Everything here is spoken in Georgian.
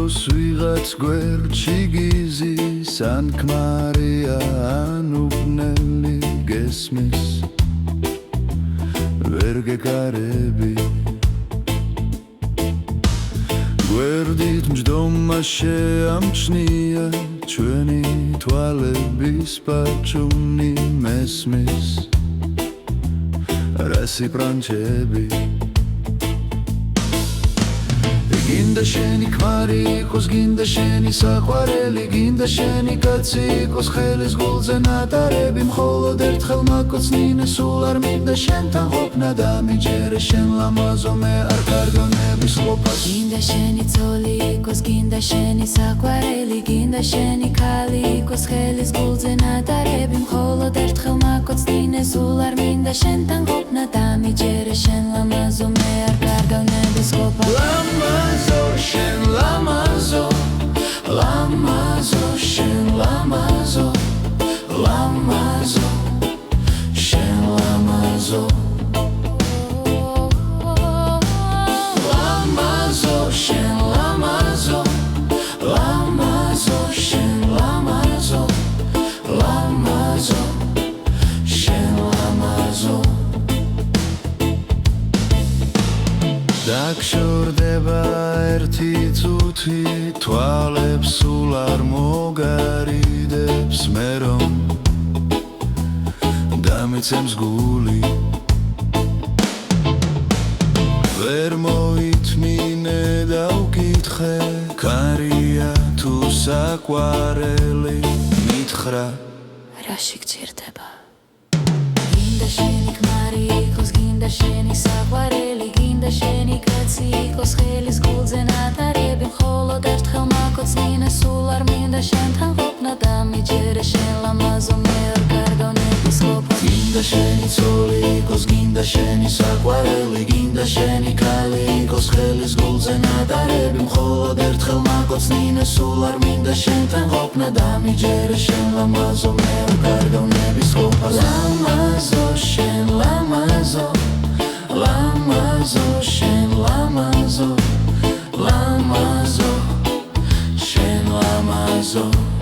იყოს ვიღაც გვერდში გიზის ან ქმარია ან უბნელი გესმის ვერ გეკარები გვერდით მჯდომა შეამჩნია ჩვენი თვალების პაჭუნი მესმის რასი პრანჩები გინდა შენი ქმარი იყოს გინდა შენი საყვარელი გინდა შენი კაცი იყოს ხელის გულზე ნატარები მხოლოდ ერთხელ მაკოცნინე სულ არ მინდა შენთან ყოფნა და მიჯერე შენ ლამაზო მე არ კარგონების ყოფას გინდა შენი ცოლი იყოს გინდა შენი საყვარელი გინდა შენი ქალი იყოს ხელის გულზე ნატარები მხოლოდ ერთხელ მაკოცნინე სულ არ მინდა შენთან ყოფნა და მიჯერე შენ ლამაზო მე არ კარგონების ყოფას ლამაზო შენ ლამაზო ლამაზო შენ ლამაზო ლამაზო შენ ლამაზო ლამაზო შენ ლამაზო ლამაზო შენ ლამაზო ლამაზო შენ ლამაზო დაგშორდება ერთი წუთი თვალებს სულ არ მოგარიდებს მე რომ დამეცემს გული ვერ მოითმინე და უკითხე ქარია თუ საყვარელი მითხრა რაში გჭირდება გინდა შენი ქმარი იყოს გინდა შენი საყვარელი გინდა შენი კაცი იყოს ხელის გულზე ნატარები მხოლოდ ერთხელ მაკოცნინე სულ არ მინდა შენთან ყოფნა და მიჯერე შენ ლამაზო მე არ კარგონების ყოფას გინდა შენი ცოლი იყოს გინდა შენი საყვარელი გინდა შენი ქალი იყოს ხელის გულზე ნატარები მხოლოდ ერთხელ მაკოცნინე სულ არ მინდა შენთან ყოფნა და მიჯერე შენ ლამაზო მე არ კარგონების ყოფას ლამაზო შენ ლამაზო ლამაზო შენ ლამაზო ლამაზო შენ ლამაზო